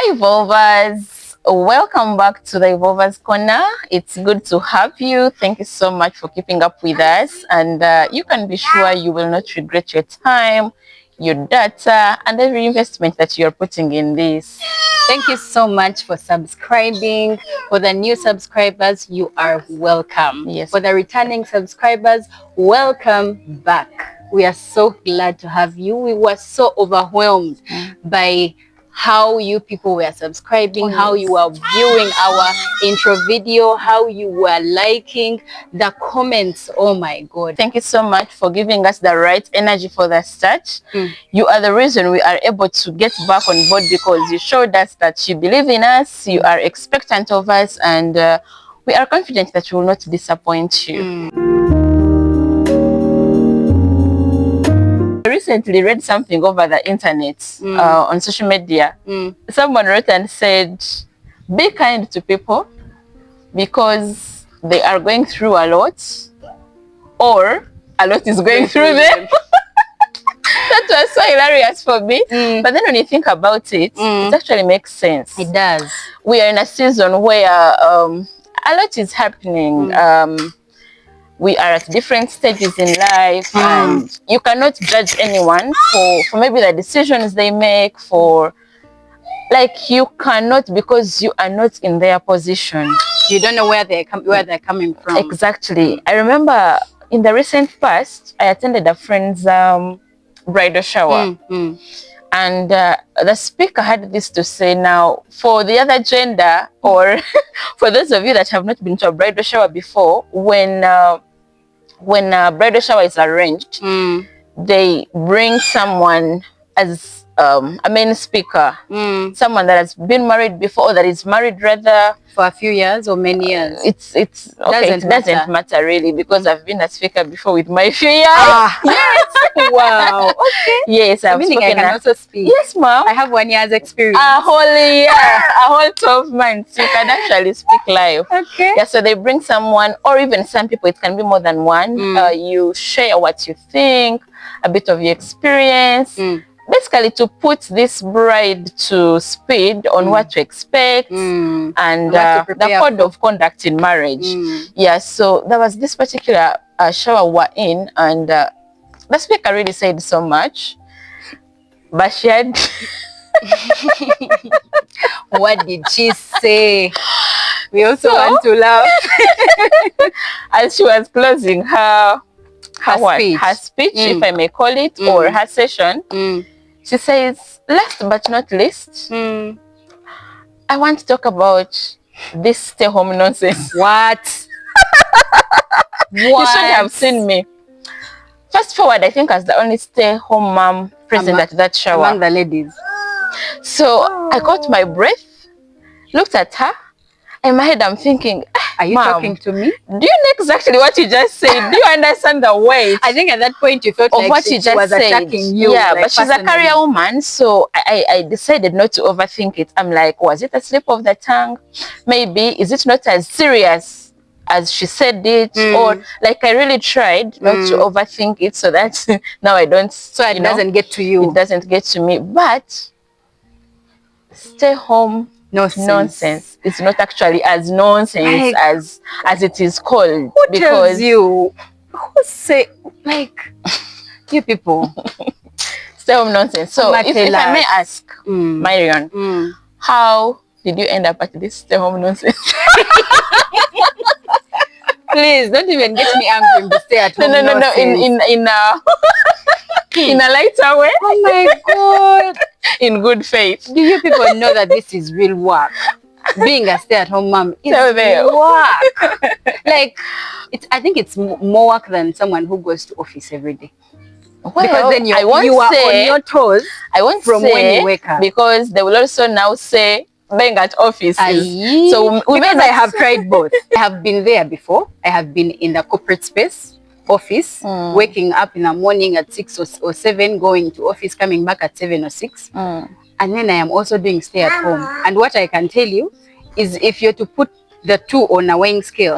Hi Evolvers, welcome back to the Evolvers Corner. It's good to have you. Thank you so much for keeping up with us, and you can be sure you will not regret your time, your data, and every investment that you're putting in this. Thank you so much for subscribing. For the new subscribers, you are welcome. Yes. For the returning subscribers, welcome back. We are so glad to have you. We were so overwhelmed by how you people were subscribing, how you were viewing our intro video, how you were liking the comments. Oh my God. Thank you so much for giving us the right energy for the start. You are the reason we are able to get back on board, because you showed us that you believe in us, you are expectant of us, and we are confident that we will not disappoint you. I recently read something over the internet on social media. Someone wrote and said, be kind to people because they are going through a lot, or a lot is going through them. That was so hilarious for me. But then when you think about it, it actually makes sense. It does. We are in a season where a lot is happening. We are at different stages in life, and you cannot judge anyone for maybe the decisions they make, for like you cannot, because you are not in their position. You don't know where they're coming from. Exactly. I remember in the recent past, I attended a friend's bridal shower. And the speaker had this to say. Now, for the other gender, or for those of you that have not been to a bridal shower before, when a bridal shower is arranged, they bring someone as a main speaker, someone that has been married before, or that is married rather For a few years or many years. It's okay. It doesn't matter really, because I've been a speaker before with my few years. Yes. Wow. Okay. Yes, I've Meaning spoken. I can also speak. Yes, ma'am. I have 1 year's experience. A whole 12 months. You can actually speak live. Okay. Yeah, so they bring someone, or even some people, it can be more than one. You share what you think, a bit of your experience. Basically to put this bride to speed on what to expect and the code of conduct in marriage. Yeah, so there was this particular shower we're in, and the speaker really said so much, but she had What did she say? We also want to laugh. as she was closing her speech, if I may call it, or her session, she says, last but not least, I want to talk about this stay home nonsense. What? You should have seen me. Fast forward, I think as the only stay home mom present at that shower. Among the ladies. So I caught my breath, looked at her. In my head, I'm thinking, are you talking to me? Do you know exactly what you just said? Do you understand the weight? I think at that point you felt of like what she you just was said. attacking you. Yeah, like but she's a career woman, so I decided not to overthink it. I'm like, was it a slip of the tongue? Maybe, is it not as serious as she said it? Or like I really tried not to overthink it, so that now I don't. So it doesn't get to you. It doesn't get to me. But stay home nonsense. It's not actually as nonsense as it is called. Who tells you? Who say, like, you people? Stay home nonsense. So if I may ask, Marion, how did you end up at this stay home nonsense? Please don't even get me angry with stay at home nonsense. In a lighter way. Oh my God. In good faith. Do you people know that this is real work? Being a stay-at-home mom is work. Like, I think it's more work than someone who goes to office every day. Well, because then you are on your toes. I won't from say, when you wake up. Because they will also now say being at office. So because I have tried both. I have been there before. I have been in the corporate space, office, waking up in the morning at 6 or 7, going to office, coming back at 7 or 6. And then I am also doing stay at home. And what I can tell you is, if you're to put the two on a weighing scale,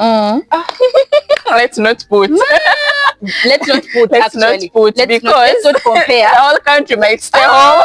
let's not put. Let's not put. Let's not put, because let's not compare. The whole country might stay home.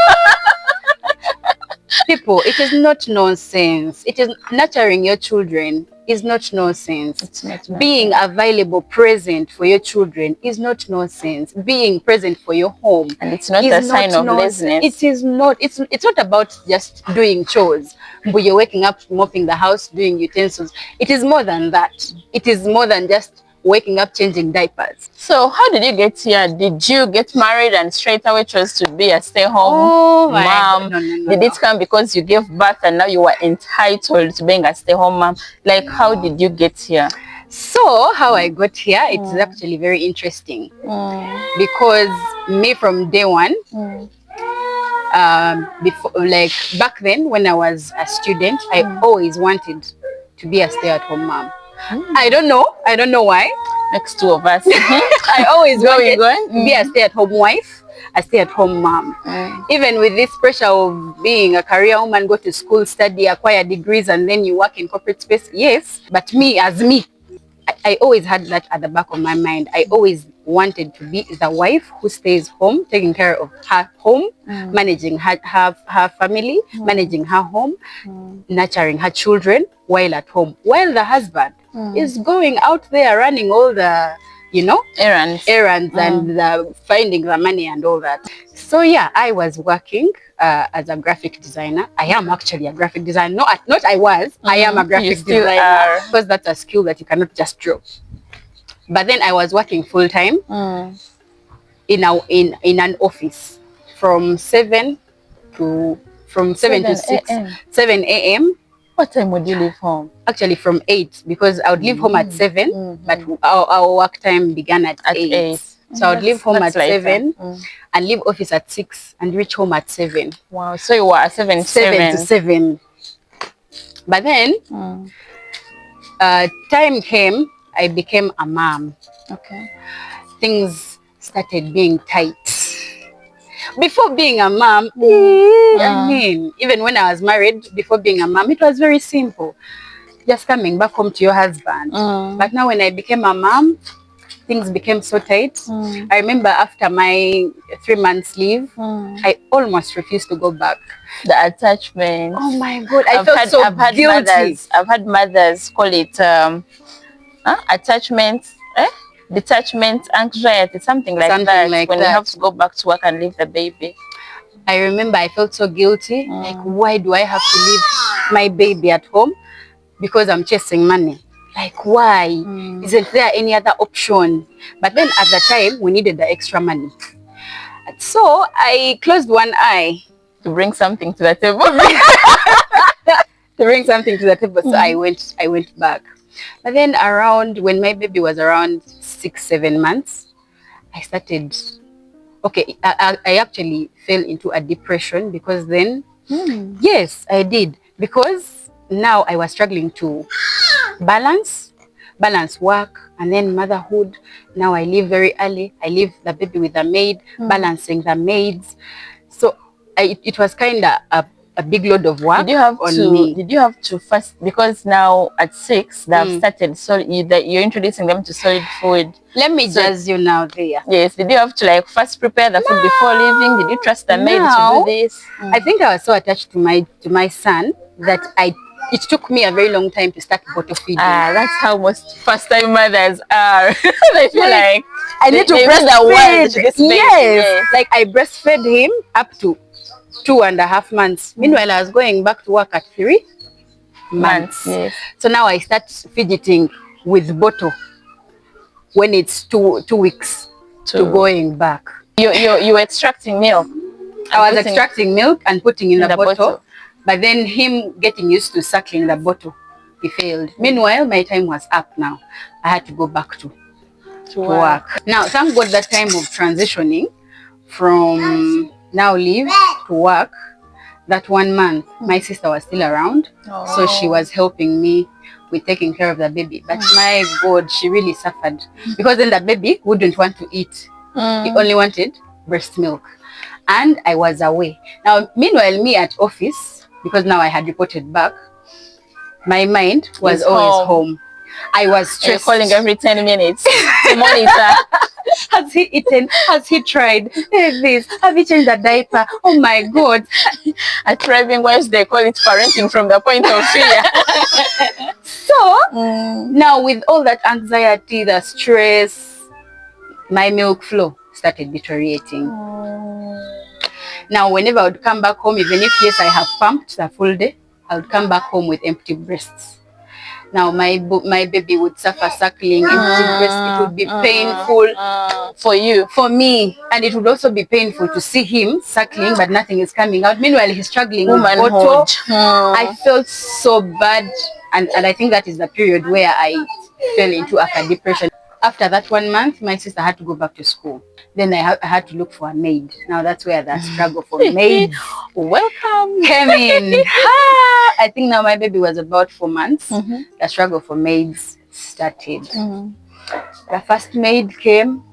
People, it is not nonsense. It is nurturing your children is not nonsense. It's not nonsense. Being available, present for your children is not nonsense. Being present for your home, and it's not a sign of laziness. It is not. It's not about just doing chores. But you're waking up, mopping the house, doing utensils. It is more than that. It is more than just waking up, changing diapers. So how did you get here? Did you get married and straight away chose to be a stay-home mom? No, Did it come because you gave birth and now you were entitled to being a stay-home mom? Like, how did you get here? So how I got here, it's actually very interesting because me from day one, before, like back then when I was a student, I always wanted to be a stay-at-home mom. I don't know why. Next two of us. I always wanted to be a stay-at-home wife, a stay-at-home mom. Even with this pressure of being a career woman, go to school, study, acquire degrees, and then you work in corporate space. Yes, but me, I always had that at the back of my mind. I always wanted to be the wife who stays home, taking care of her home, managing her family, managing her home, nurturing her children while at home, while the husband is going out there running all the, errands and finding the money and all that. So yeah, I was working as a graphic designer. I am actually a graphic designer. Not I was. I am a graphic designer because that's a skill that you cannot just drop. But then I was working full time in an office from 7 to 6, 7 a.m. What time would you leave home? Actually from 8, because I would leave home at 7, but our work time began at 8. So I would leave home at 7 and leave office at 6 and reach home at 7. Wow, so you were at 7 to 7. But then time came, I became a mom. Okay. Things started being tight. Before being a mom, I mean, even when I was married, before being a mom, it was very simple. Just coming back home to your husband. But now when I became a mom, things became so tight. I remember after my 3 months leave, I almost refused to go back. The attachment. Oh my God, I felt so guilty. I've had mothers call it attachment, detachment anxiety, something like that. When you have to go back to work and leave the baby. I remember I felt so guilty. Like, why do I have to leave my baby at home? Because I'm chasing money. Like, why? Isn't there any other option? But then at the time, we needed the extra money. So I closed one eye. To bring something to the table. So I went back. But then when my baby was around 6, 7 months, I started, I actually fell into a depression because then, yes, I did. Because now I was struggling to balance work and then motherhood. Now I leave very early. I leave the baby with the maid, balancing the maids. So it was kind of a big load of work on me. Did you have to first, because now at 6 they have started, so you're introducing them to solid food. Let me judge you now there. Yes, did you have to first prepare the food before leaving? Did you trust the maid to do this? I think I was so attached to my son that it took me a very long time to start bottle feeding. That's how most first-time mothers are. They feel like I need to breastfeed. Yes, like I breastfed him up to 2.5 months. Meanwhile, I was going back to work at 3 months. Yes. So now I start fidgeting with bottle when it's 2 weeks to going back. You were extracting milk. I was extracting milk and putting in the bottle. But then him getting used to suckling the bottle, he failed. Meanwhile, my time was up now. I had to go back to work. Now, thank God that time of transitioning from now leave to work, that 1 month, my sister was still around. So she was helping me with taking care of the baby. But my God, she really suffered. Because then the baby wouldn't want to eat. He only wanted breast milk. And I was away. Now, meanwhile, me at office, because now I had reported back, my mind was always home. I was stressed. You're calling every 10 minutes to monitor. Has he eaten? Has he tried? This? Have you changed the diaper? Oh my God. At thriving wives, they call it parenting from the point of fear. So now with all that anxiety, the stress, my milk flow started deteriorating. Now whenever I would come back home, even if yes, I have pumped the full day, I would come back home with empty breasts. Now my baby would suffer suckling, empty breast. It would be painful for you, for me, and it would also be painful to see him suckling, but nothing is coming out. Meanwhile, he's struggling with bottle. I felt so bad, and I think that is the period where I fell into a depression. After that 1 month, my sister had to go back to school. Then I had to look for a maid. Now that's where the struggle for maids welcome came in. I think now my baby was about 4 months. The struggle for maids started. The first maid came.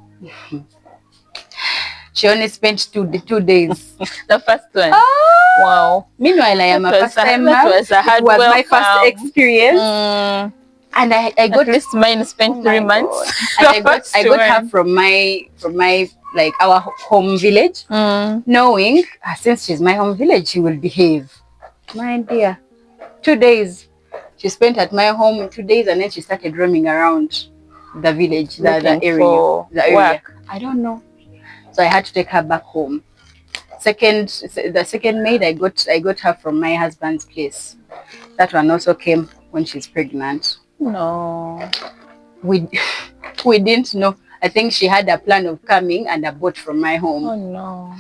She only spent two days. The first one. Wow. Meanwhile, I am a first-time mom. It was my first experience. And I got, at least mine spent 3 months. And I got her from my like our home village, knowing since she's my home village, she will behave. My dear, 2 days she spent at my home, 2 days, and then she started roaming around the village, the area. I don't know. So I had to take her back home. The second maid I got her from my husband's place. That one also came when she's pregnant. No, we didn't know. I think she had a plan of coming and a boat from my home. Oh no.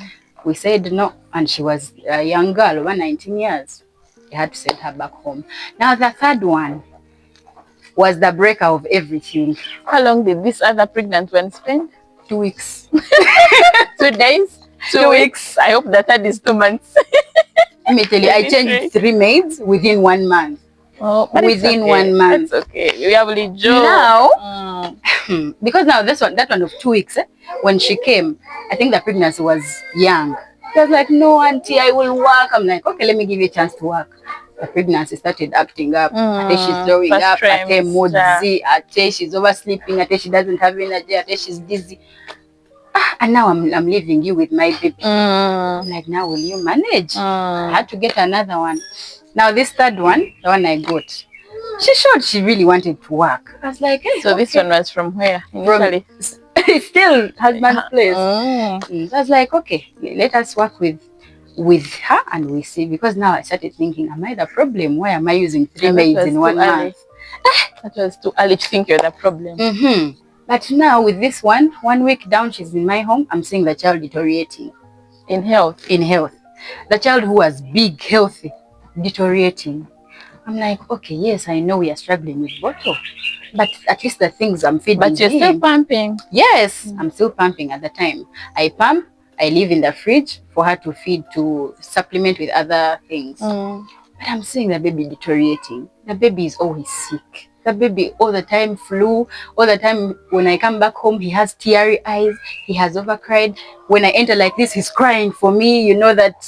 We said no, and she was a young girl, over 19 years. I had to send her back home. Now the third one was the breaker of everything. How long did this other pregnant one spend? 2 weeks. 2 days? 2 weeks. I hope the third is 2 months. Let me tell you, I changed 3 maids within 1 month. Oh, within okay. 1 month. That's okay. We have Joe. Now, because now that one of 2 weeks, when she came, I think the pregnancy was young. She was like, no, auntie, I will work. I'm like, okay, let me give you a chance to work. The pregnancy started acting up. She's throwing up. She's oversleeping. She doesn't have energy. She's dizzy. And now I'm leaving you with my baby. I'm like, now will you manage? I had to get another one. Now this third one, the one I got, she showed she really wanted to work. I was like, hey, so this one was from where? Initially? Still husband's place. I was like, okay, let us work with her and we see. Because now I started thinking, am I the problem? Why am I using 3 maids in 1 month? That was too early to think you're the problem. But now with this one, 1 week down, she's in my home. I'm seeing the child deteriorating. In health? In health. The child who was big, healthy, deteriorating. I'm like, okay, yes, I know we are struggling with bottle, but at least the things I'm feeding. But you're still pumping. Yes, I'm still pumping at the time. I pump, I leave in the fridge for her to feed, to supplement with other things. But I'm seeing the baby deteriorating. The baby is always sick. The baby all the time flu. All the time when I come back home, he has teary eyes. He has overcried. When I enter like this, he's crying for me. You know that.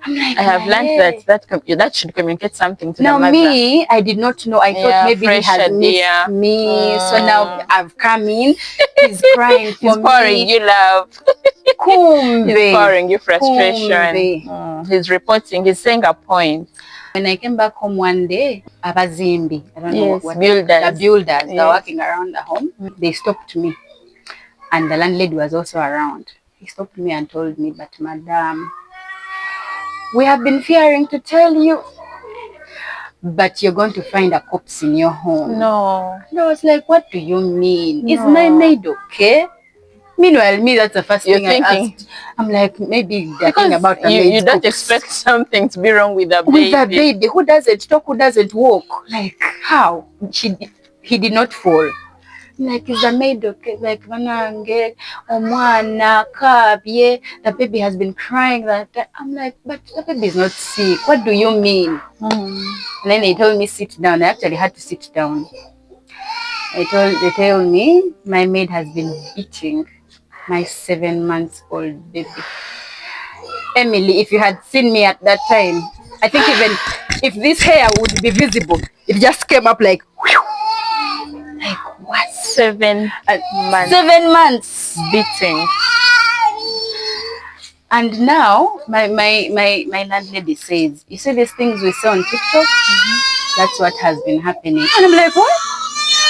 I'm like, I have learned that should communicate something to the mother. Now me, I did not know. I thought maybe he has missed me. So now I've come in. He's crying for he's me. pouring you love. He's pouring you frustration. He's reporting. He's saying a point. When I came back home one day, Abazimbi, I don't know what builders. The builders, they're working around the home. They stopped me. And the landlady was also around. He stopped me and told me, but madam, we have been fearing to tell you, but you're going to find a corpse in your home. No. And I was like, what do you mean? Is my maid okay? Meanwhile, me, that's the first thing I asked. I'm like, maybe they're thinking about the maid's you don't expect something to be wrong with the baby. With the baby, who doesn't talk, who doesn't walk. Like, how? He did not fall. Like, is the maid okay? Like, the baby has been crying. I'm like, but the baby is not sick. What do you mean? And then they told me sit down. I actually had to sit down. They told me my maid has been beating my 7-month-old baby. Emily, if you had seen me at that time, I think even if this hair would be visible, it just came up like, whew. Like, what? 7 months. 7 months. Beating. And now my landlady says, you see these things we saw on TikTok? That's what has been happening. And I'm like, what?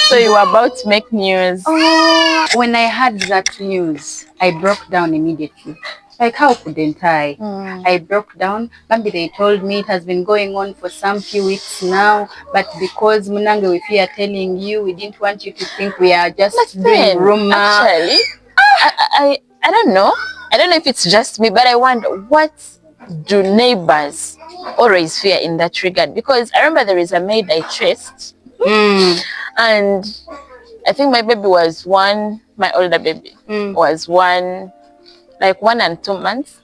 So you were about to make news. Oh. When I heard that news, I broke down immediately. Like, how couldn't I? I broke down. Maybe they told me it has been going on for some few weeks now, but because Munange, if we are telling you, we didn't want you to think we are just doing rumor. Actually, I don't know. I don't know if it's just me, but I wonder, what do neighbors always fear in that regard? Because I remember there is a maid I traced, and I think my baby was 1, my older baby was 1, like 1 and 2 months.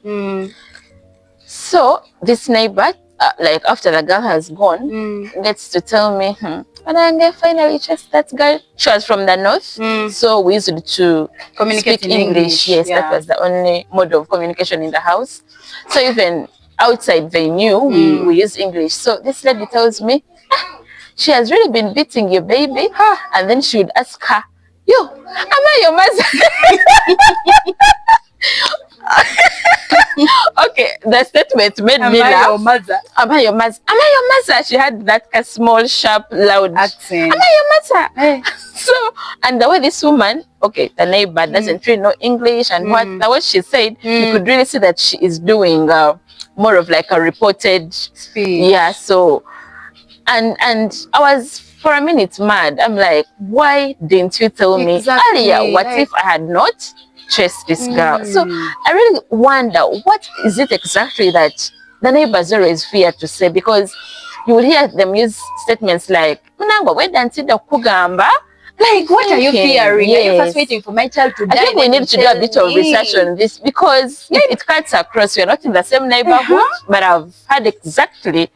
So this neighbor, like after the girl has gone, gets to tell me, and I finally traced that girl. She was from the north, so we used to Communicate speak in English. Yes, yeah. that was the only mode of communication in the house. So even outside they knew we use English. So this lady tells me, she has really been beating your baby. And then she would ask her, yo, am I your mother? Okay, the statement made me laugh. Your mother? Am I your mother? Am I your mother? She had that small, sharp, loud accent. Am I your mother? Hey. So, and the way this woman, okay, the neighbor doesn't really know English, and what she said, you could really see that she is doing more of like a reported speech. Yeah. So, and I was for a minute mad. I'm like, why didn't you tell me earlier? What if I had not chase this girl? So I really wonder, what is it exactly that the neighbors always fear to say? Because you will hear them use statements like, Munango, where the kugamba? Like, what are you fearing? Yes. Are you first waiting for my child to die? I think we need to do a bit of research on this, because it cuts across. We're not in the same neighborhood, but I've had exactly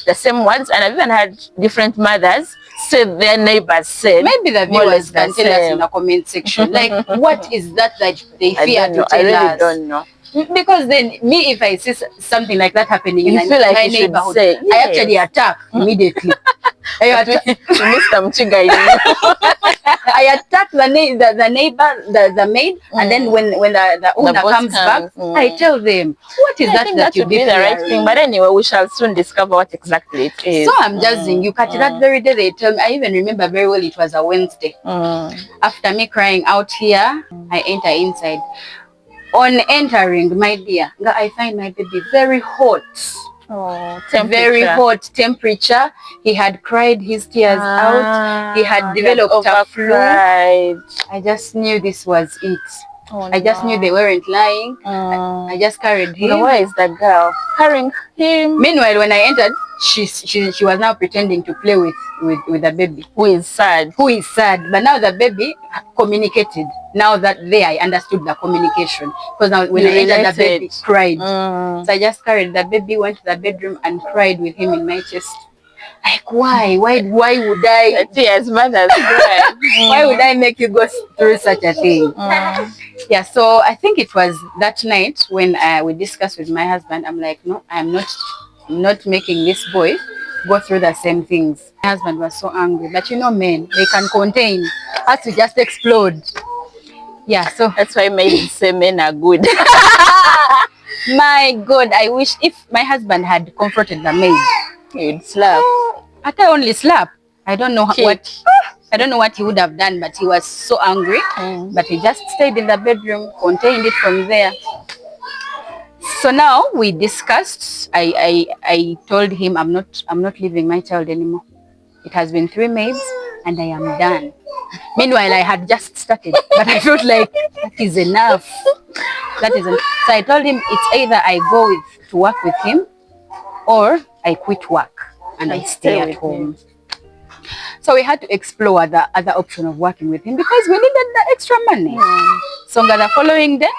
the same words, and I've even had different mothers say their neighbors said. Maybe the viewers can tell us in the comment section, like, what is that they fear to tell us? I really don't know. Because then, me, if I see something like that happening in my neighborhood, I actually attack immediately. Mr. Mchiga, I attack the neighbor, the maid, and then when the owner comes back, I tell them, what is that you would be the right thing. But anyway, we shall soon discover what exactly it is. So I'm judging you. Catch that very day they tell me. I even remember very well, it was a Wednesday. After me crying out here, I enter inside. On entering, my dear, I find my baby very hot. Oh, very hot temperature. He had cried his tears out. He had developed a flu. I just knew this was it. I just knew they weren't lying. I just carried him. Where is that girl? Carrying him. Meanwhile, when I entered, she was now pretending to play with the baby. Who is sad. But now the baby communicated. Now that I understood the communication. Because now when I entered, the baby cried. So I just carried the baby, went to the bedroom and cried with him in my chest. Like, why would I? Tears, mothers cry. Why would I make you go through such a thing? Yeah, so I think it was that night when we discussed with my husband. I'm like, no, I'm not making this boy go through the same things. My husband was so angry, but you know, men, they can contain. Has to just explode. Yeah, so that's why men say men are good. My God, I wish if my husband had confronted the maid, he would slap. I can only slap. I don't know what he would have done, but he was so angry. But he just stayed in the bedroom, contained it from there. So now we discussed. I told him I'm not leaving my child anymore. It has been 3 maids and I am done. Meanwhile, I had just started, but I felt like that is enough. So I told him it's either I go to work with him or I quit work and I stay at home. So we had to explore the other option of working with him because we needed the extra money. So the following day,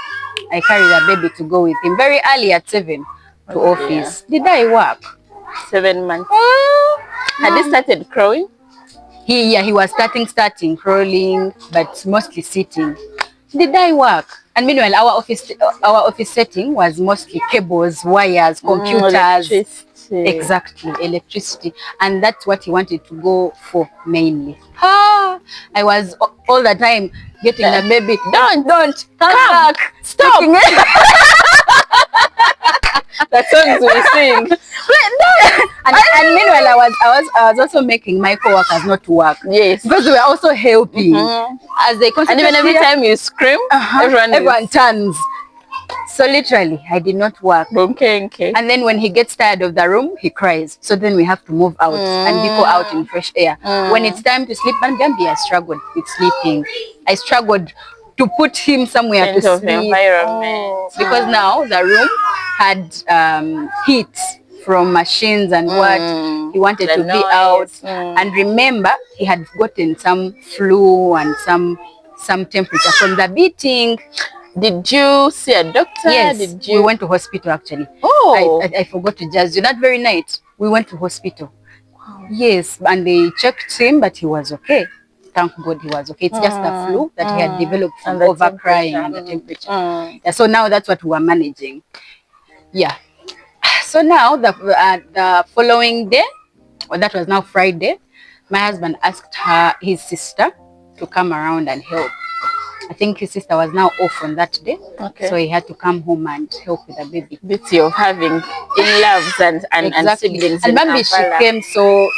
I carried the baby to go with him very early at 7 to office. Did I work? 7 months. Had he started crawling? He was starting crawling, but mostly sitting. Did I work? And meanwhile, our office setting was mostly cables, wires, computers. Electricity. Exactly, electricity. And that's what he wanted to go for mainly. I was all the time getting the baby. Don't Come back. Stop. The songs we sing. And meanwhile, I was also making my co-workers not to work. Yes. Because we were also helping. As they And even every time you scream, everyone turns. So literally, I did not work. Okay. And then when he gets tired of the room, he cries. So then we have to move out and go out in fresh air. When it's time to sleep, and Gambi, I struggled with sleeping. I struggled to put him somewhere to sleep. Environment. Because now the room had heat from machines and what. He wanted to be out. And remember, he had gotten some flu and some temperature from the beating. Did you see a doctor? Yes, we went to hospital actually. Oh, I forgot to judge you. That very night, we went to hospital. Wow. Yes, and they checked him, but he was okay. Thank God he was okay. It's just the flu that he had developed from overcrying and the temperature. Yeah, so now that's what we are managing. Yeah. So now the following day, or that was now Friday, my husband asked his sister to come around and help. I think his sister was now off on that day. Okay. So he had to come home and help with the baby. Beauty of having in-laws and siblings. And Bambi, she came so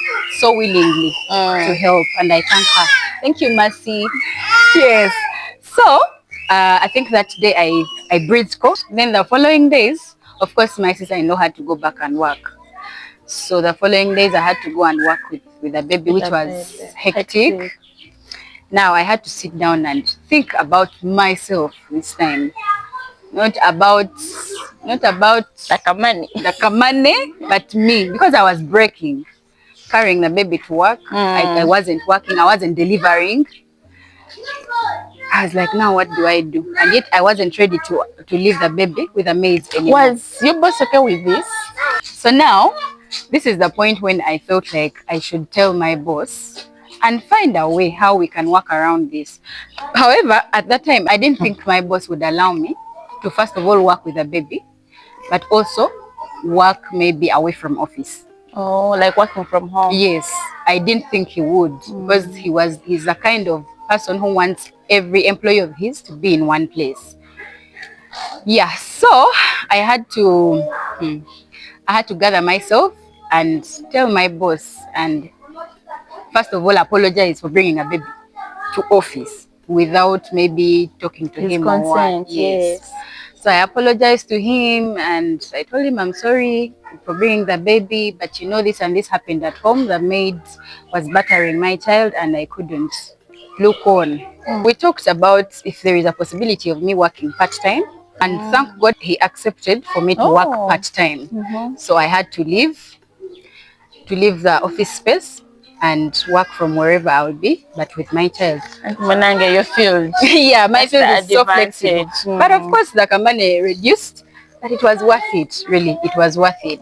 willingly to help, and I thank her. Thank you, Mercy. Yes. So I think that day I breathed cold. Then the following days, of course, my sister-in-law had to go back and work. So the following days I had to go and work with the baby, which was hectic. Now I had to sit down and think about myself this time. Not about the kamane, but me, because I was breaking, carrying the baby to work. I wasn't working, I wasn't delivering. I was like, now what do I do? And yet I wasn't ready to leave the baby with the maids anymore. Was your boss okay with this? So now, this is the point when I felt like I should tell my boss and find a way how we can work around this. However, at that time, I didn't think my boss would allow me to first of all work with the baby, but also work maybe away from office. Oh, like working from home? Yes, I didn't think he would, because he's the kind of person who wants every employee of his to be in one place. Yeah, so I had to gather myself and tell my boss, and first of all, apologize for bringing a baby to office without maybe talking to him consent, or what. Yes. So I apologized to him and I told him I'm sorry for bringing the baby, but you know this and this happened at home. The maid was battering my child and I couldn't look on. We talked about if there is a possibility of me working part-time, and thank God he accepted for me to work part-time. So I had to leave the office space and work from wherever I would be, but with my child. Mananga, your field. Yeah, my field is so flexible. But of course, the money reduced, but it was worth it, really. It was worth it.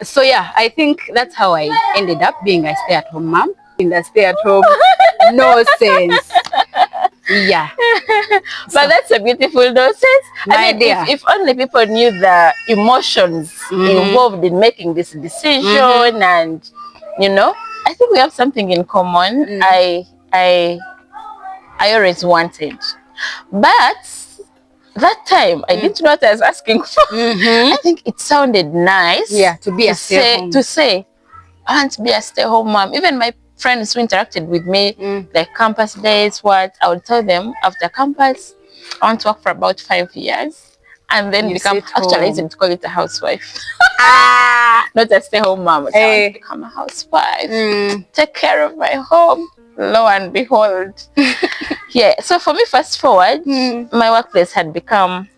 So yeah, I think that's how I ended up being a stay-at-home mom. In the stay-at-home, no sense. Yeah. But that's a beautiful nonsense. I mean, if only people knew the emotions involved in making this decision, and you know, I think we have something in common. I always wanted, but that time I didn't know what I was asking for. I think it sounded nice. Yeah, to be a stay-at-home. To say, I want to be a stay-at-home mom. Even my friends who interacted with me, like campus days, I would tell them after campus, I want to work for about 5 years and then become, actually I didn't call it a housewife. Not a stay-home mom, but I want to become a housewife, take care of my home. Lo and behold. Yeah, so for me, fast forward, my workplace had become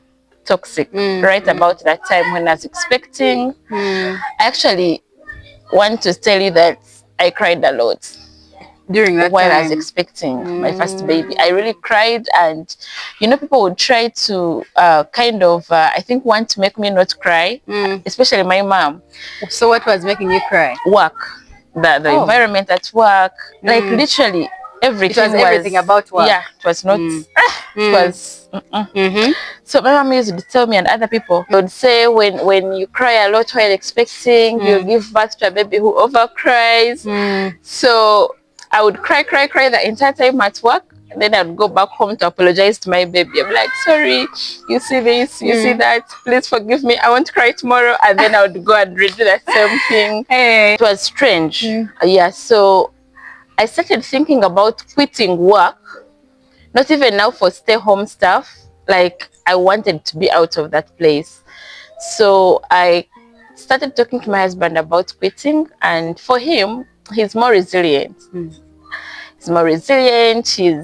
toxic right about that time when I was expecting. I actually want to tell you that I cried a lot during that while time. I was expecting my first baby. I really cried, and you know, people would try to kind of I think want to make me not cry, especially my mom. So what was making you cry? Work, the environment at work, like literally everything. It was everything about work. Yeah, it was not. It was. So my mom used to tell me, and other people would say, when you cry a lot while expecting, you give birth to a baby who overcries. So I would cry the entire time at work. Then I'd go back home to apologize to my baby. I'm like, sorry, you see this, you see that, please forgive me, I won't cry tomorrow. And then I would go and redo the same thing. It was strange. Yeah, so I started thinking about quitting work, not even now for stay-home stuff. Like, I wanted to be out of that place. So I started talking to my husband about quitting, and for him, he's more resilient. He's more resilient. He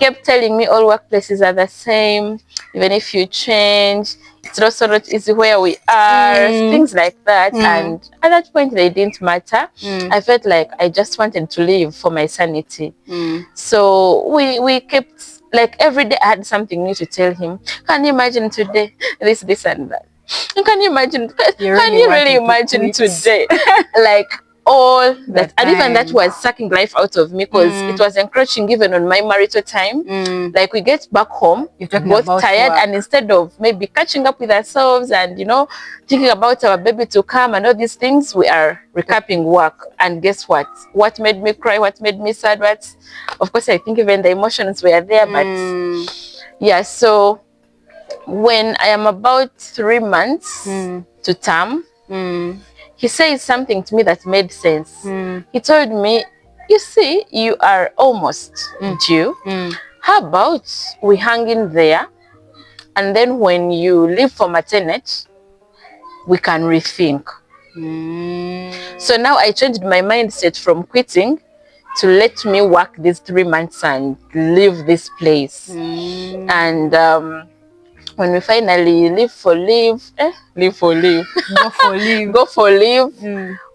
kept telling me all workplaces are the same. Even if you change, it's also not easy where we are. Things like that. And at that point, they didn't matter. I felt like I just wanted to live for my sanity. So we kept, like, every day I had something new to tell him. Can you imagine today? This and that. Can you imagine? Can you really imagine today? Like, all that, and even that was sucking life out of me, because it was encroaching even on my marital time. Like, we get back home both tired, and instead of maybe catching up with ourselves and, you know, thinking about our baby to come and all these things, we are recapping work. And guess what made me cry, what made me sad, of course I think even the emotions were there. But yeah, so when I am about 3 months to term, he said something to me that made sense. He told me, you see, you are almost due. How about we hang in there, and then when you leave for maternity, we can rethink. So now I changed my mindset from quitting to let me work these 3 months and leave this place. And when we finally go for leave,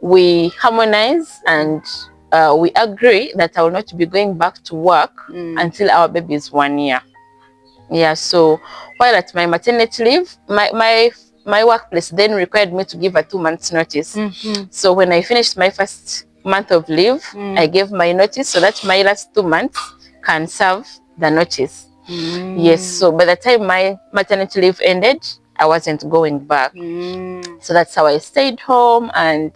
we harmonize, and we agree that I will not be going back to work until our baby is 1 year. Yeah, so while at my maternity leave, my workplace then required me to give a 2 months notice. So when I finished my first month of leave, I gave my notice so that my last 2 months can serve the notice. Yes, so by the time my maternity leave ended, I wasn't going back. So that's how I stayed home. And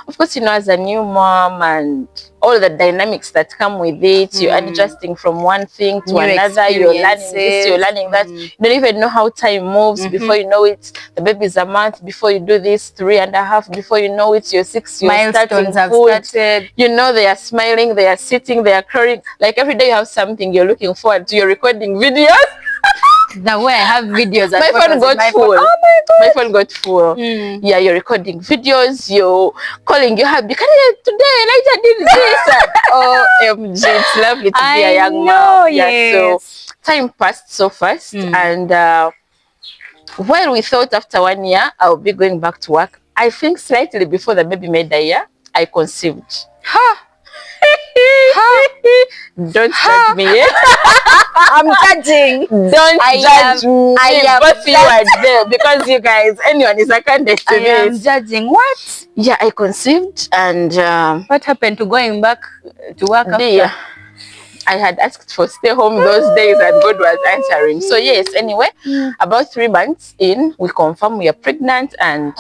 of course, you know, as a new mom and all the dynamics that come with it, you're adjusting from one thing to another, you're learning this, you're learning that. You don't even know how time moves. Before you know it, the baby's a month. Before you do this, 3.5. Before you know it, you're 6. You're starting food. You know, they are smiling, they are sitting, they are crying. Like, every day you have something you're looking forward to. You're recording videos. The way I have videos, my phone got full. Oh my God. My phone got full. Yeah, you're recording videos, you're calling your hubby. Can you today? Elijah did this. OMG, it's lovely to be a young mom. Yeah, so time passed so fast, and while we thought after 1 year I'll be going back to work, I think slightly before the baby made a year, I conceived. Don't judge me. I'm judging. Don't judge me. Both you are there, because you guys, anyone is a candidate to this. I am judging. What? Yeah, I conceived, and what happened to going back to work after? I had asked for stay home those days, and God was answering. So yes, anyway, about 3 months in, we confirmed we are pregnant, and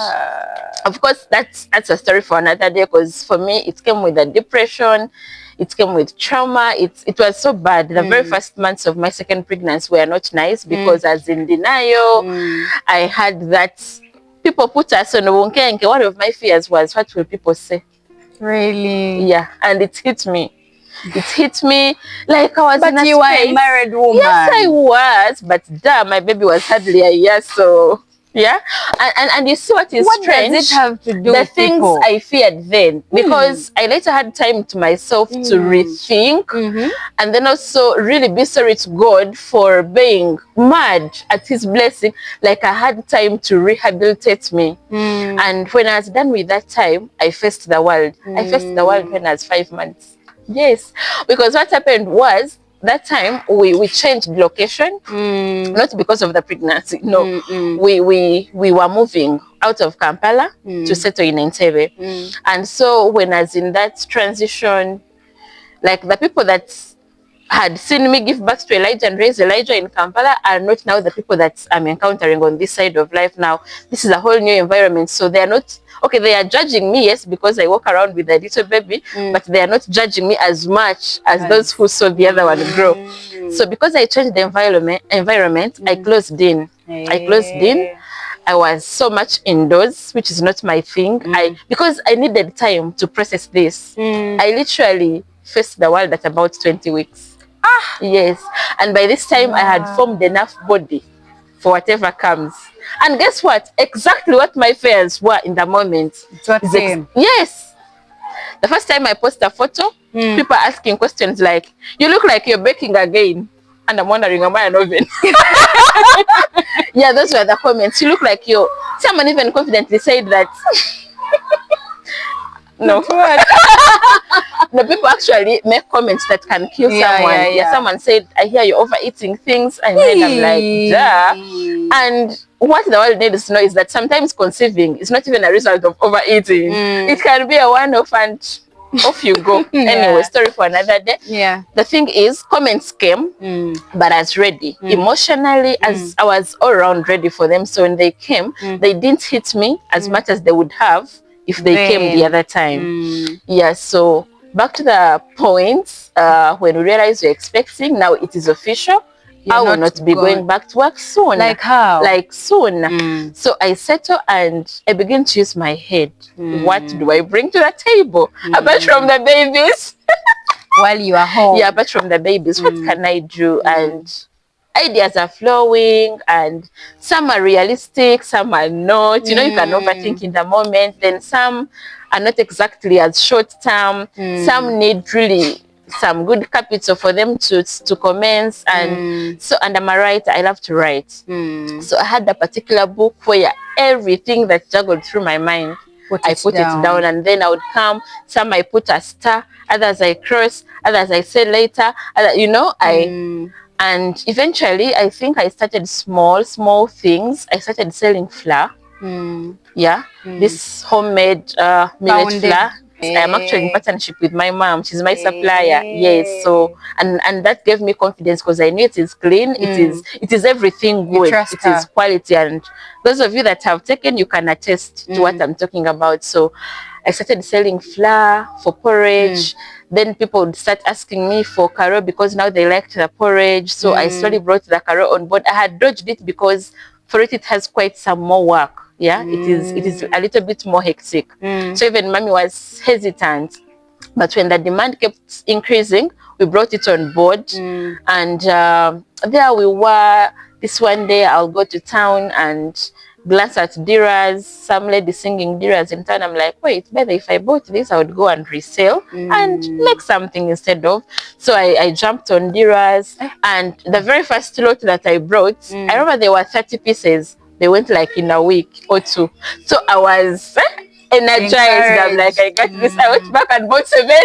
of course that's a story for another day, because for me it came with a depression, it came with trauma. It was so bad. The very first months of my second pregnancy were not nice, because I was in denial. I had that people put us on Wonkenke. One of my fears was, what will people say? Really? Yeah, and it hit me. It hit me like I was in a space. But you were a married woman. Yes, I was. But damn, my baby was hardly a year, so yeah. And you see what is strange? What does it have to do the with things people? I feared then, because I later had time to myself to rethink, and then also really be sorry to God for being mad at his blessing. Like, I had time to rehabilitate me. And when I was done with that time, I faced the world. I faced the world when I was 5 months. Yes, because what happened was, that time we changed location, not because of the pregnancy. No, we were moving out of Kampala to settle in Entebbe. And so when I was in that transition, like, the people that had seen me give birth to Elijah and raise Elijah in Kampala are not now the people that I'm encountering on this side of life now. This is a whole new environment. So they are not, okay, they are judging me, yes, because I walk around with a little baby, but they are not judging me as much as those who saw the other one grow. So because I changed the environment, I closed in. I was so much indoors, which is not my thing. Because I needed time to process this. I literally faced the world at about 20 weeks. Yes. And by this time, I had formed enough body for whatever comes. And guess what? Exactly what my fears were in the moment. Yes. The first time I post a photo, people are asking questions like, you look like you're baking again. And I'm wondering, am I an oven? Yeah, those were the comments. You look like you. Someone even confidently said that. No. No, people actually make comments that can kill someone. Yeah, someone said, I hear you're overeating things. And then I'm like, duh. And what the world needs to know is that sometimes conceiving is not even a result of overeating. It can be a one-off and off you go. Anyway, story for another day. The thing is, comments came, but I was ready. Emotionally, as I was all around ready for them. So when they came, they didn't hit me as much as they would have if they came the other time. Yeah, so back to the point, when we realize we're expecting, now it is official. I will not be going back to work soon. Like how? Like soon. So I settle and I begin to use my head. What do I bring to the table? Apart from the babies. While you are home. Yeah, apart from the babies, what can I do? And ideas are flowing, and some are realistic, some are not. You know, you can overthink in the moment. Then some are not exactly as short term. Some need really some good capital for them to commence. And so, and I'm a writer, I love to write. So I had a particular book where everything that juggled through my mind, I put it down, and then I would come. Some I put a star, others I cross, others I say later. You know, and eventually I think I started small things. I started selling flour. This homemade millet flour. I am actually in partnership with my mom. She's my supplier. Yes. So and that gave me confidence because I knew it is clean. It is everything good. It is quality. And those of you that have taken, you can attest to what I'm talking about. So I started selling flour for porridge. Then people would start asking me for karo because now they liked the porridge. So I slowly brought the karo on board. I had dodged it because for it has quite some more work. Yeah, it is a little bit more hectic. So even mommy was hesitant. But when the demand kept increasing, we brought it on board. And there we were. This one day I'll go to town and glance at diras, some lady singing diras in town. I'm like, wait, better if I bought this, I would go and resell and make something instead of. So I jumped on diras, and the very first lot that I brought, I remember there were 30 pieces. They went like in a week or two. So I was energized. I'm like, I got this. I went back and bought 70.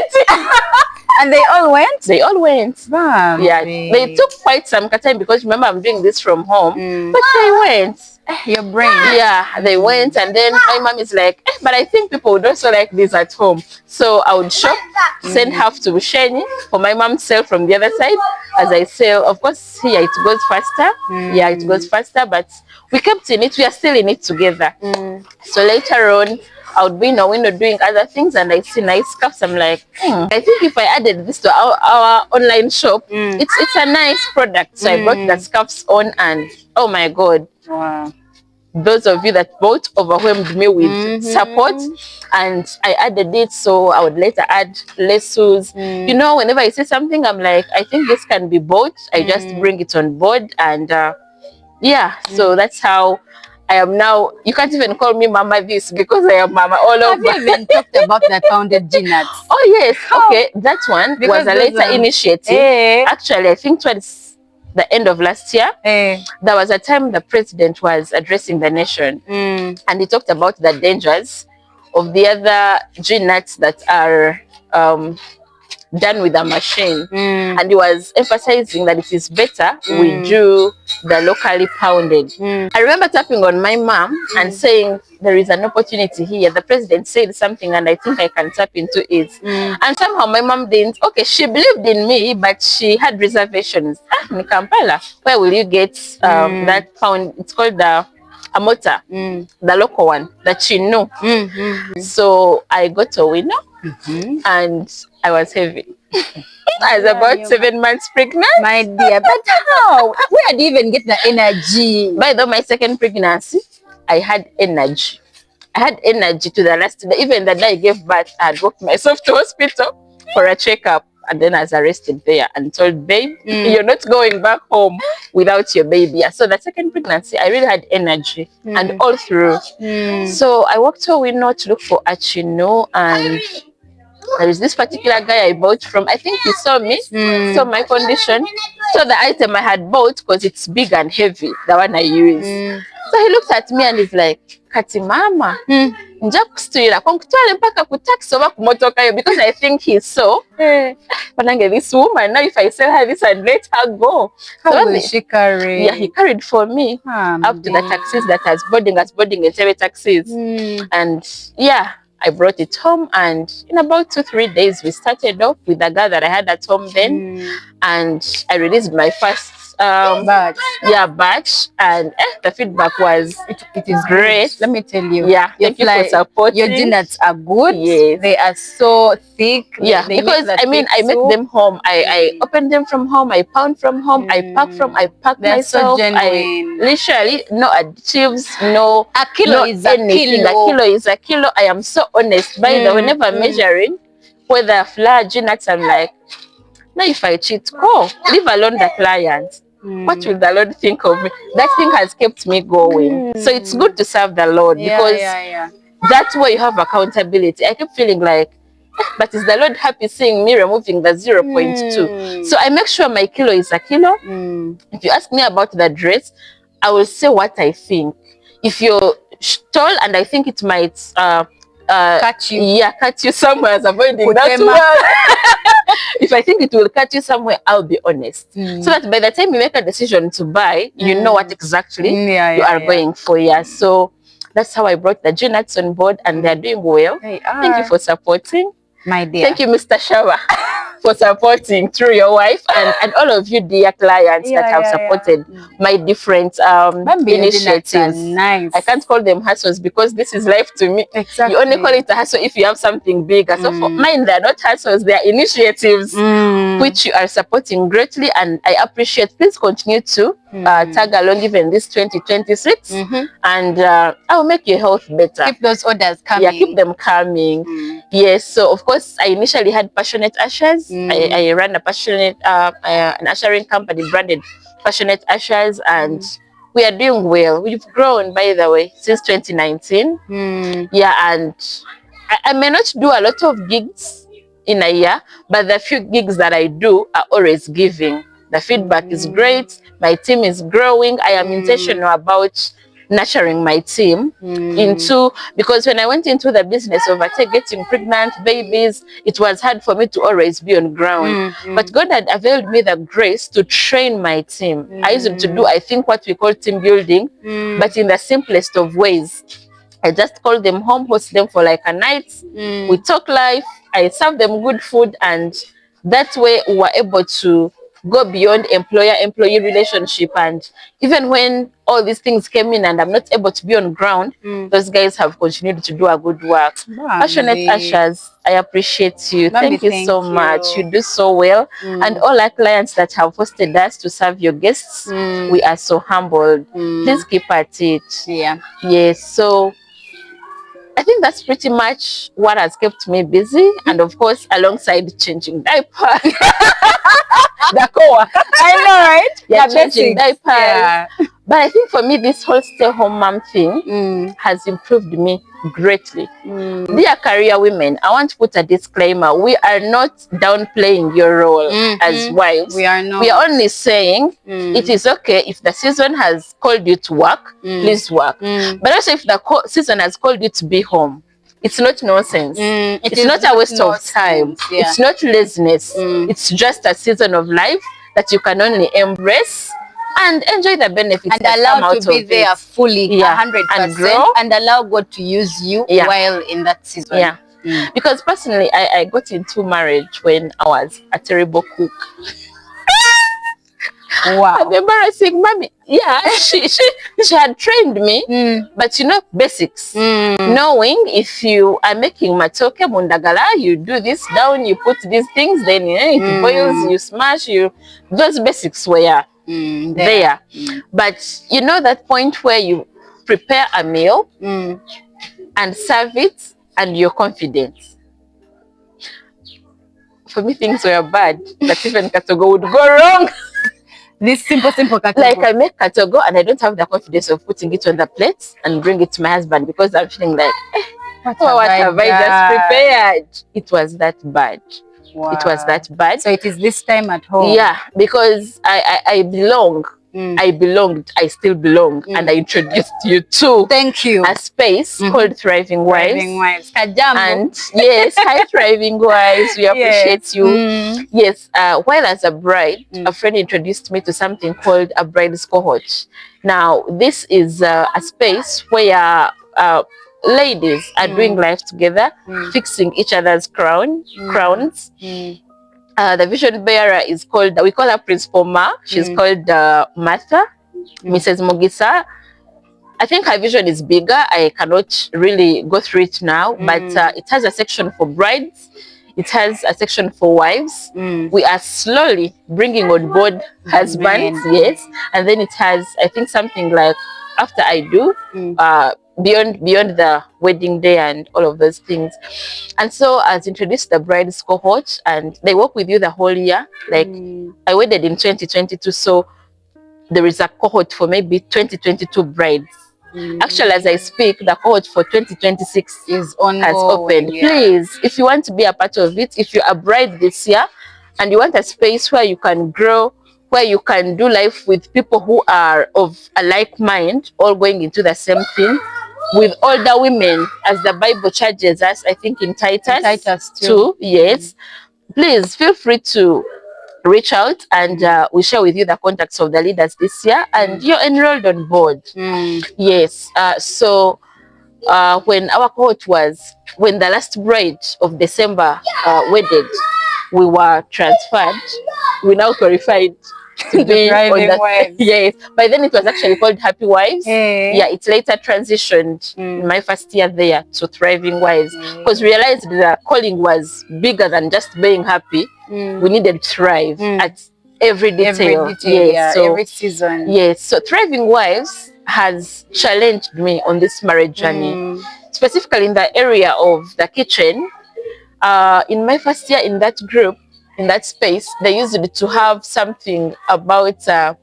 And they all went? They all went. Wow, yeah, they took quite some time because remember I'm doing this from home. But they went. Your brain. Yeah, they went, and then my mom is like, but I think people would also like this at home. So I would shop, send half to Sheni for my mom to sell from the other side. As I sell, of course, here it goes faster. Yeah, it goes faster, but we kept in it. We are still in it together. So later on, I would be in a window doing other things, and I see nice scarves. I'm like, I think if I added this to our online shop, it's a nice product. So I brought the scarves on, and oh my God. Wow. Those of you that bought overwhelmed me with support, and I added it. So I would later add lassos. You know, whenever I say something, I'm like, I think this can be bought. I just bring it on board, and yeah. So that's how I am now. You can't even call me Mama this because I am Mama all over. Have you even talked about the pounded peanuts? Oh yes. Okay, that one was a later initiative. Actually, I think towards the end of last year, there was a time the president was addressing the nation, and he talked about the dangers of the other G nuts that are done with a machine. And he was emphasizing that it is better we do the locally pounded. I remember tapping on my mom and saying, there is an opportunity here. The president said something and I think I can tap into it. And somehow my mom didn't. Okay, she believed in me, but she had reservations. In Kampala, where will you get that pound? It's called a motor, the local one that she knew. So I got a winner and I was heavy. I was about 7 months pregnant. My dear, but how? Where do you even get the energy? By the way, my second pregnancy, I had energy. I had energy to the last day. Even the day I gave birth, I had walked myself to hospital for a checkup. And then I was arrested there and told, babe, you're not going back home without your baby. So the second pregnancy, I really had energy and all through. So I walked to a window to look for Achino, and there is this particular guy I bought from. I think he saw me, saw my condition, saw the item I had bought because it's big and heavy, the one I use. So he looked at me and he's like, Kati mama, nja kusitira konkutwale mpaka ku taxi oba ku motoka yo, because I think he saw, this woman, now if I sell her this and let her go. How will she carry? Yeah, he carried for me up to the taxis that has boarding in Tebe taxis. And yeah, I brought it home, and in about 2-3 days we started off with the girl that I had at home then, and I released my first batch, and the feedback was it is great. Let me tell you. Yeah, thank you for supporting. Your dinners are good. Yes, they are so thick. Yeah, because I mean, I make them home. I open them from home. I pound from home. I pack myself. So I literally no additives, no a kilo is anything. a kilo. A kilo is a kilo. I am so honest. By the way, whenever measuring, whether flour, nuts, I'm like, now if I cheat, leave alone the client. What will the Lord think of me? That thing has kept me going. So it's good to serve the Lord, because that's where you have accountability. I keep feeling like, but is the Lord happy seeing me removing the 0.2? So I make sure my kilo is a kilo. If you ask me about the dress, I will say what I think. If you're tall and I think it might cut you. Yeah, cut you somewhere, as avoiding that word. If I think it will cut you somewhere, I'll be honest. So that by the time you make a decision to buy, you know what exactly you are going for. Yeah. So that's how I brought the G-Nuts on board, and they're doing well. Thank you for supporting. My dear. Thank you, Mr. Shawa, for supporting through your wife, and all of you dear clients that have supported my different initiatives. Nice. I can't call them hassles because this is life to me. Exactly. You only call it a hassle if you have something bigger. So for mine, they're not hassles, they're initiatives which you are supporting greatly, and I appreciate. Please continue to tag along even this 2026, and I'll make your health better. Keep those orders coming. Yeah, keep them coming. Yes. So of course, I initially had Passionate Ushers. I ran a passionate an ushering company branded Passionate Ushers, and we are doing well. We've grown, by the way, since 2019. Yeah, and I may not do a lot of gigs in a year, but the few gigs that I do are always giving. The feedback is great. My team is growing. I am intentional about nurturing my team because when I went into the business of getting pregnant babies, it was hard for me to always be on ground. But God had availed me the grace to train my team. I used to do, I think, what we call team building, but in the simplest of ways. I just call them home, host them for like a night. We talk life. I serve them good food, and that way we were able to go beyond employer-employee relationship. And even when all these things came in and I'm not able to be on ground, those guys have continued to do a good work. Passionate Ushers, I appreciate you. Thank you so much. You do so well. And all our clients that have hosted us to serve your guests, we are so humbled. Please keep at it. Yes. So I think that's pretty much what has kept me busy. And of course, alongside changing diapers. The core. I know, right? Yeah, changing diapers. But I think for me, this whole stay-home mom thing has improved me greatly. Dear career women, I want to put a disclaimer. We are not downplaying your role as wives. We are not. We are only saying it is okay if the season has called you to work, please work. But also if the season has called you to be home, It's not nonsense. It's not a waste of time. Yeah. It's not laziness. It's just a season of life that you can only embrace and enjoy the benefits and allow to be there fully, 100%, and grow, and allow God to use you while in that season. Yeah. Because personally, I got into marriage when I was a terrible cook. Wow. I'm embarrassing, mommy. Yeah, she had trained me, but you know, basics. Knowing if you are making matoke mundagala, you do this down, you put these things, then it boils, you smash, those basics were there. But you know that point where you prepare a meal and serve it and you're confident. For me, things were bad, but even katogo would go wrong. This simple katogo. Like I make katogo and I don't have the confidence of putting it on the plate and bring it to my husband because I'm feeling like, what have I just prepared? It was that bad. Wow. It was that bad. So it is this time at home. Yeah, because I belong. I still belong, and I introduced you to a space called Thriving Wives. Thriving Wives. And yes, hi Thriving Wives, we appreciate you. Yes, while as a bride, a friend introduced me to something called a bride's cohort. Now, this is a space where ladies are doing life together, fixing each other's crowns. The vision bearer is called, we call her Principal Ma. She's called Martha, Mrs. Mugisa. I think her vision is bigger. I cannot really go through it now, but it has a section for brides. It has a section for wives. We are slowly bringing on board husbands, yes. And then it has, I think, something like after I do, beyond the wedding day and all of those things. And so I was introduced the bride's cohort, and they work with you the whole year. Like I wedded in 2022, so there is a cohort for maybe 2022 brides. Actually, as I speak, the cohort for 2026 has opened. Please, if you want to be a part of it, if you're a bride this year and you want a space where you can grow, where you can do life with people who are of a like mind, all going into the same thing, with older women, as the Bible charges us, I think in Titus 2, yes. Please feel free to reach out, and we share with you the contacts of the leaders this year, and you're enrolled on board. Yes. So when our cohort when the last bride of December wedded, we were transferred. We now qualified to be on the, yes. By then it was actually called Happy Wives. Yeah, it later transitioned in my first year there to Thriving Wives, because we realized the calling was bigger than just being happy. We needed to thrive at every detail. Yes, so, every season. Yes, so Thriving Wives has challenged me on this marriage journey, specifically in the area of the kitchen. In my first year in that group, in that space, they used to have something about, I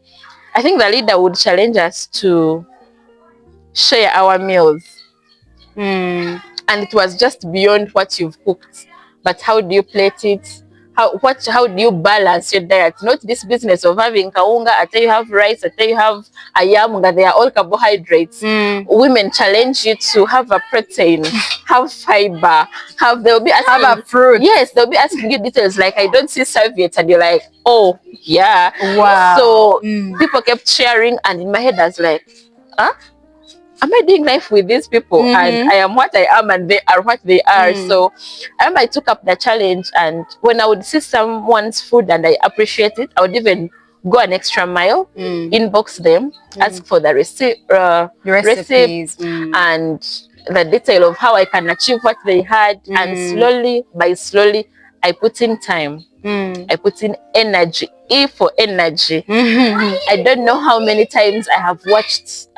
think the leader would challenge us to share our meals. And it was just beyond what you've cooked, but how do you plate it? How do you balance your diet? Not this business of having kaunga, I tell you have rice, I tell you have ayamunga, they are all carbohydrates. Women challenge you to have a protein, have fiber, they'll be asking, have a fruit. Yes, they'll be asking you details like, I don't see serviettes, and you're like, oh yeah. Wow. So people kept sharing, and in my head I was like, huh? Am I doing life with these people? And I am what I am, and they are what they are. So I took up the challenge, and when I would see someone's food and I appreciate it, I would even go an extra mile, inbox them, ask for the receipt, recipes, and the detail of how I can achieve what they had. And slowly by slowly, I put in time. I put in energy, E for energy. I don't know how many times I have watched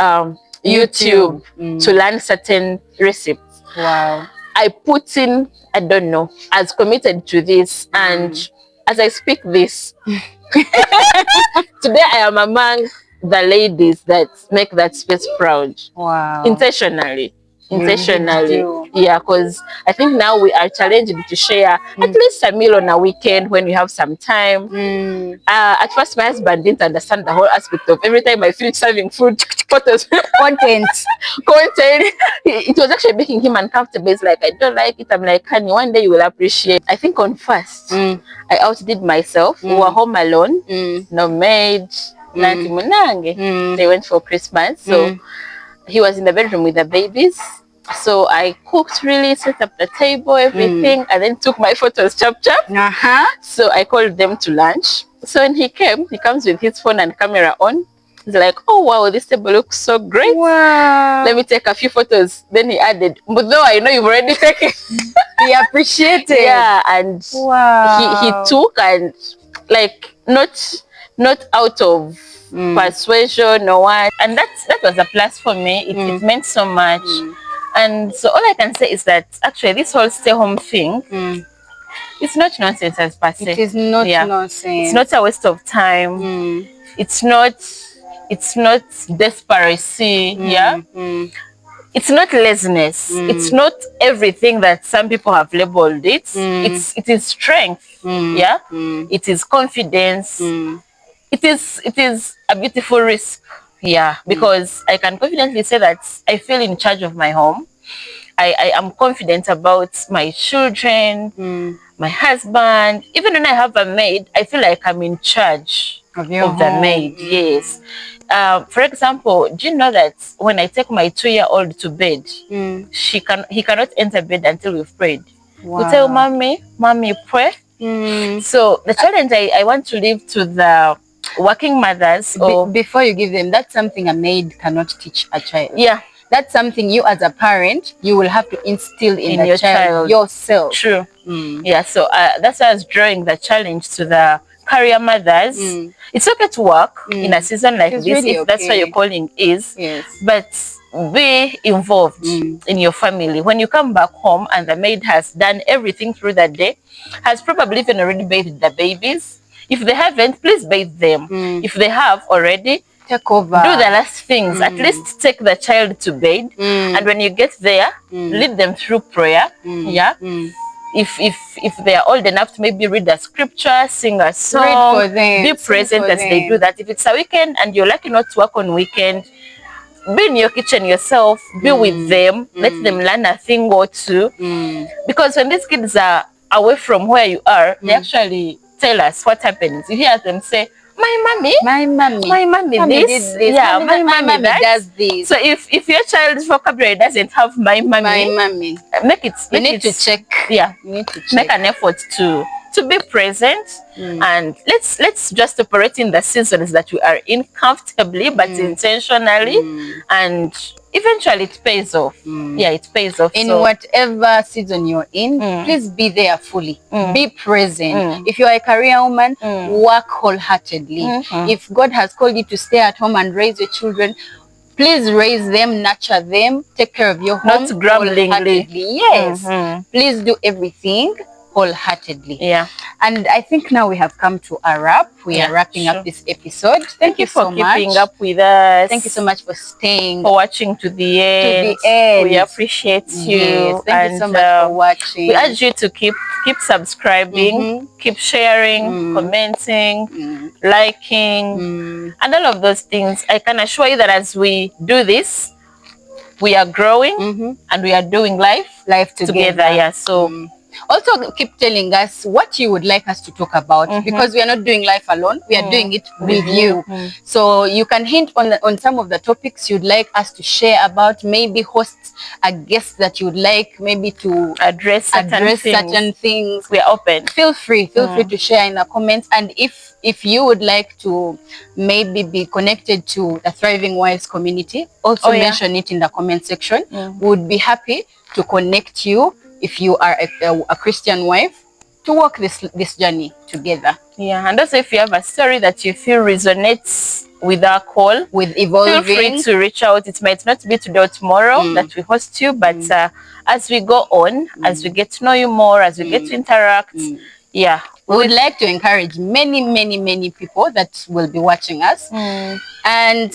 YouTube to learn certain recipes. Wow. I put in, I don't know, as committed to this, and as I speak this, today I am among the ladies that make that space proud. Wow. Intentionally. intentionally. do. Yeah, because I think now we are challenged to share at least a meal on a weekend when we have some time. At first, my husband didn't understand the whole aspect of every time I finish serving food, photos, Content. content. It was actually making him uncomfortable. It's like, I don't like it. I'm like, honey, one day you will appreciate. I think on first, I outdid myself. We were home alone, no maid, nanti munange. They went for Christmas. So he was in the bedroom with the babies. So I cooked, really set up the table, everything, and then took my photos, chop. So I called them to lunch. So when he came, he comes with his phone and camera on. He's like, oh wow, this table looks so great. Wow. Let me take a few photos. Then he added, but though I know you've already taken. He appreciated. Yeah, and he took, and like not out of persuasion or what. And that was a plus for me. It meant so much. And so all I can say is that actually this whole stay home thing, it's not nonsense as per se. It is not nonsense. It's not a waste of time. It's not desperacy. It's not laziness. It's not everything that some people have labeled it. It is strength. It is confidence. It is a beautiful risk. Because I can confidently say that I feel in charge of my home. I am confident about my children, my husband. Even when I have a maid, I feel like I'm in charge of the maid. Yes. For example, do you know that when I take my 2-year-old to bed, he cannot enter bed until we've prayed. We tell mommy, pray. So the challenge I want to leave to the working mothers, before you give them, that's something a maid cannot teach a child. That's something you as a parent, you will have to instill in your child yourself. True. So that's why I was drawing the challenge to the career mothers. It's okay to work in a season like this, really, if that's what your calling is. But be involved in your family. When you come back home and the maid has done everything through the day, has probably even already bathed the babies. If they haven't, please bathe them. If they have already, take over. Do the last things. At least take the child to bed. And when you get there, lead them through prayer. If they are old enough to maybe read a scripture, sing a song, read for them, be present as they do that. If it's a weekend and you're lucky not to work on weekend, be in your kitchen yourself, be with them, let them learn a thing or two. Because when these kids are away from where you are, they actually tell us what happens. You hear them say, my mommy this. Yeah, my mommy that. Does this. So if your child's vocabulary doesn't have my mommy, make it. You need to check. Yeah, you need to check. Make an effort to be present, and let's just operate in the seasons that we are in comfortably but intentionally, and eventually it pays off. It pays off. In whatever season you're in, please be there fully. Be present. If you're a career woman, work wholeheartedly. If God has called you to stay at home and raise your children, please raise them, nurture them, take care of your home. Not grumblingly. Yes. Please do everything wholeheartedly. And I think now we have come to a wrap. We are wrapping up this episode. Thank you for so much. keeping up with us. Thank you so much for staying. For watching to the end. We appreciate you. Yes, thank you so much for watching. We urge you to keep subscribing, keep sharing, commenting, liking, and all of those things. I can assure you that as we do this, we are growing and we are doing life together. So also keep telling us what you would like us to talk about, because we are not doing life alone. We are doing it with you. So you can hint on some of the topics you'd like us to share about, maybe host a guest that you'd like maybe to address certain things. We are open. Feel free to share in the comments. And if you would like to maybe be connected to the Thriving Wives community, also mention it in the comment section. Would be happy to connect you if you are a Christian wife, to walk this journey together. And also if you have a story that you feel resonates with our call, with evolving, feel free to reach out. It might not be today or tomorrow that we host you, but as we go on, as we get to know you more, as we get to interact, we would like to encourage many people that will be watching us. And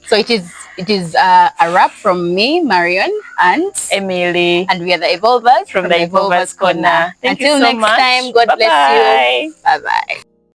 So it is a wrap from me, Marion, and Emily. and we are the Evolvers from the Evolvers Corner. Thank Until you so next much. time, God Bye-bye. bless you. Bye-bye.